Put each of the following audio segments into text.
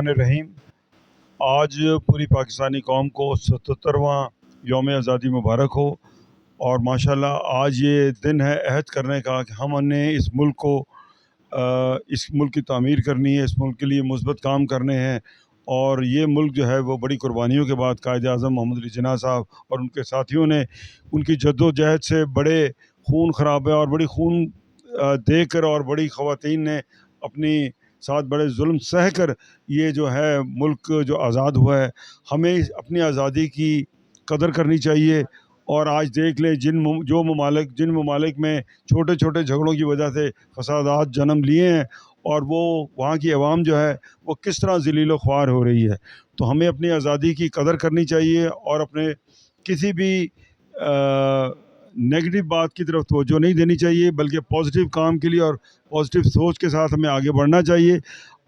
बिस्मिल्लाहिर्रहमानिर्रहीम। आज पूरी पाकिस्तानी कौम को 77वां यौम आज़ादी मुबारक हो। और माशाल्लाह आज ये दिन है अहद करने का कि हमने इस मुल्क को इस मुल्क की तामीर करनी है, इस मुल्क के लिए मुस्बत काम करने हैं। और ये मुल्क जो है वो बड़ी कुर्बानियों के बाद कायद आज़म मोहम्मद अली जिन्ना साहब और उनके साथियों ने उनकी जद्दोजहद से बड़े खून खराबे और बड़ी खून देकर और बड़ी ख़वातीन ने अपनी साथ बड़े जुल्म सह कर ये जो है मुल्क जो आज़ाद हुआ है, हमें अपनी आज़ादी की कदर करनी चाहिए। और आज देख लें जिन ममालिक में छोटे छोटे झगड़ों की वजह से फसादात जन्म लिए हैं और वो वहाँ की आवाम जो है वो किस तरह ज़लील ख्वार हो रही है। तो हमें अपनी आज़ादी की कदर करनी चाहिए और अपने किसी भी नेगेटिव बात की तरफ तवज्जो नहीं देनी चाहिए, बल्कि पॉजिटिव काम के लिए और पॉजिटिव सोच के साथ हमें आगे बढ़ना चाहिए।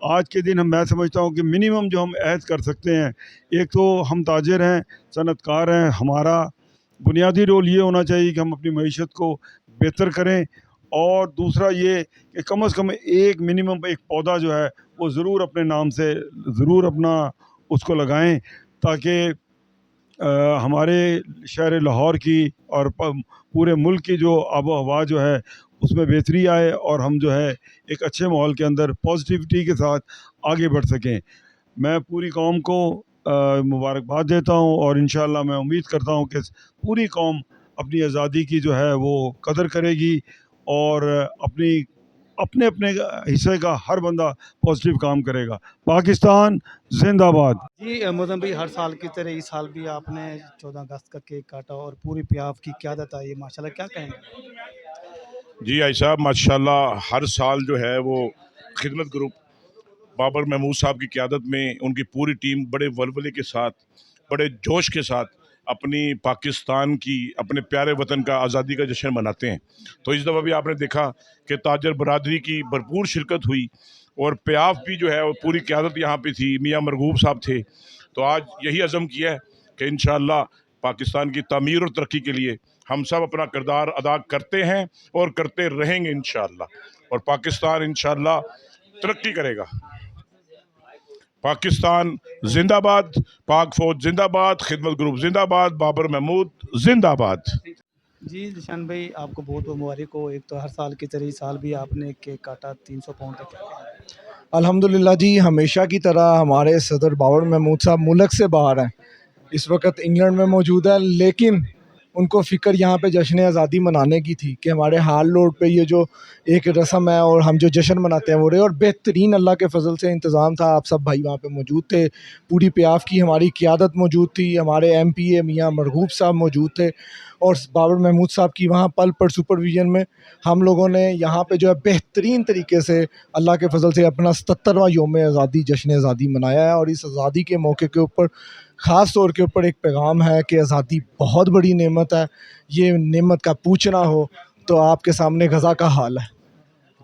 आज के दिन मैं समझता हूँ कि मिनिमम जो हम अहद कर सकते हैं, एक तो हम ताजिर हैं, सनतकार हैं, हमारा बुनियादी रोल ये होना चाहिए कि हम अपनी मईशत को बेहतर करें। और दूसरा ये कि कम से कम एक मिनिमम एक पौधा जो है वो ज़रूर अपने नाम से ज़रूर अपना उसको लगाएं, ताकि हमारे शहर लाहौर की और पूरे मुल्क की जो आबो हवा जो है उसमें बेहतरी आए और हम जो है एक अच्छे माहौल के अंदर पॉजिटिविटी के साथ आगे बढ़ सकें। मैं पूरी कौम को मुबारकबाद देता हूँ और इंशाअल्लाह मैं उम्मीद करता हूँ कि पूरी कौम अपनी आज़ादी की जो है वो कदर करेगी और अपनी अपने अपने हिस्से का हर बंदा पॉजिटिव काम करेगा। पाकिस्तान जिंदाबाद। जी मोज़म भाई, हर साल की तरह इस साल भी आपने 14 अगस्त का केक काटा और पूरी PIAF की क़यादत आई है, माशाल्लाह, क्या कहेंगे? जी भाई साहब, माशाल्लाह हर साल जो है वो खिदमत ग्रुप बाबर महमूद साहब की क़यादत में उनकी पूरी टीम बड़े वलवले के साथ, बड़े जोश के साथ अपनी पाकिस्तान की, अपने प्यारे वतन का आज़ादी का जश्न मनाते हैं। तो इस दफ़ा भी आपने देखा कि ताजर बरादरी की भरपूर शिरकत हुई और PIAF भी जो है वो पूरी क़यादत यहाँ पे थी, मियाँ मरगूब साहब थे। तो आज यही अज़म किया है कि इंशाअल्लाह पाकिस्तान की तामीर और तरक्की के लिए हम सब अपना किरदार अदा करते हैं और करते रहेंगे इंशाअल्लाह। और पाकिस्तान इंशाअल्लाह तरक्की करेगा। पाकिस्तान जिंदाबाद, पाक फौज जिंदाबाद, खिदमत ग्रुप जिंदाबाद, बाबर महमूद जिंदाबाद। जी जिशान भाई, आपको बहुत बहुत मुबारक हो। एक तो हर साल की तरह इस साल भी आपने केक काटा 300 पाउंड का, क्या कहेंगे? अल्हम्दुलिल्लाह जी, हमेशा की तरह हमारे सदर बाबर महमूद साहब मुल्क से बाहर हैं, इस वक्त इंग्लैंड में मौजूद है, लेकिन उनको फ़िक्र यहाँ पे जश्न आज़ादी मनाने की थी कि हमारे हाल रोड पे ये जो एक रस्म है और हम जो जश्न मनाते हैं वो रहे। और बेहतरीन अल्लाह के फ़ज़ल से इंतज़ाम था, आप सब भाई वहाँ पे मौजूद थे, पूरी PIAF की हमारी क़यादत मौजूद थी, हमारे MPA मियाँ मरगूब साहब मौजूद थे और बाबर महमूद साहब की वहाँ पल पर सुपरविज़न में हम लोगों ने यहाँ पे जो है बेहतरीन तरीके से अल्लाह के फ़ज़ल से अपना 77वां यौम आज़ादी जश्न आज़ादी मनाया है। और इस आज़ादी के मौके के ऊपर ख़ास तौर के ऊपर एक पैगाम है कि आज़ादी बहुत बड़ी नेमत है, ये नेमत का पूछना हो तो आपके सामने गज़ा का हाल है,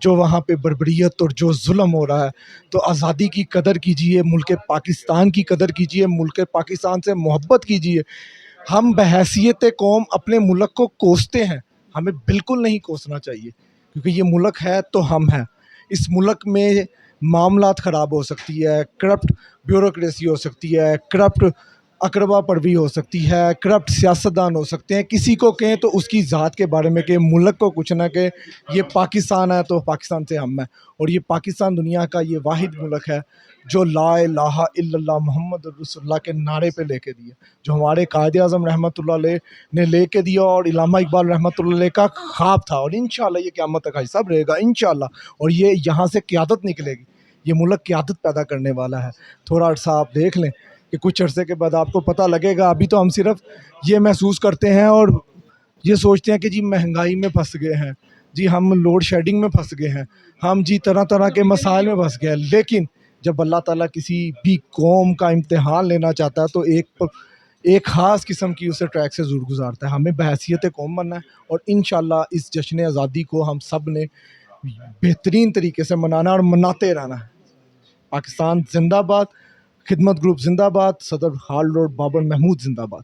जो वहाँ पे बर्बरियत और जो जुल्म हो रहा है। तो आज़ादी की कदर कीजिए, मुल्क पाकिस्तान की कदर कीजिए, मुल्क पाकिस्तान से मोहब्बत कीजिए। हम बहैसियत कौम अपने मुल्क को कोसते हैं, हमें बिल्कुल नहीं कोसना चाहिए, क्योंकि ये मुल्क है तो हम हैं। इस मुल्क में मामलात ख़राब हो सकती है, करप्ट ब्यूरोक्रेसी हो सकती है, करप्ट अकरबा परवी हो सकती है, करप्ट सियासतदान हो सकते हैं। किसी को कहें तो उसकी ज़ात के बारे में कहें, मुल्क को कुछ ना कहें। ये पाकिस्तान है तो पाकिस्तान से हम हैं, और ये पाकिस्तान दुनिया का ये वाहिद मुल्क है जो ला इलाहा इल्लल्लाह मुहम्मद रसूलुल्लाह के नारे पे लेके दिया, जो हमारे कायद आज़म रहमतुल्लाह अलैह ने लेके दिया और इल्लामा इकबाल रहमतुल्लाह अलैह का ख्वाब था। और इंशाअल्लाह ये क़यामत तक सब रहेगा इंशाअल्लाह। और ये यहाँ से क़यादत निकलेगी, ये मुल्क क़यादत पैदा करने वाला है। थोड़ा अर्सा आप देख लें कि कुछ अरसे के बाद आपको पता लगेगा। अभी तो हम सिर्फ ये महसूस करते हैं और ये सोचते हैं कि जी महंगाई में फंस गए हैं, जी हम लोड शेडिंग में फंस गए हैं, हम जी तरह तरह के मसाइल में फंस गए हैं। लेकिन जब अल्लाह ताला किसी भी कौम का इम्तिहान लेना चाहता है तो एक ख़ास किस्म की उसे ट्रैक से ज़रूर गुजारता है। हमें बहैसियत कौम बनना है और इंशाअल्लाह इस जश्न आज़ादी को हम सब ने बेहतरीन तरीके से मनाना और मनाते रहना है। पाकिस्तान जिंदाबाद, खिदमत ग्रुप जिंदाबाद, सदर हाल रोड बाबर महमूद जिंदाबाद।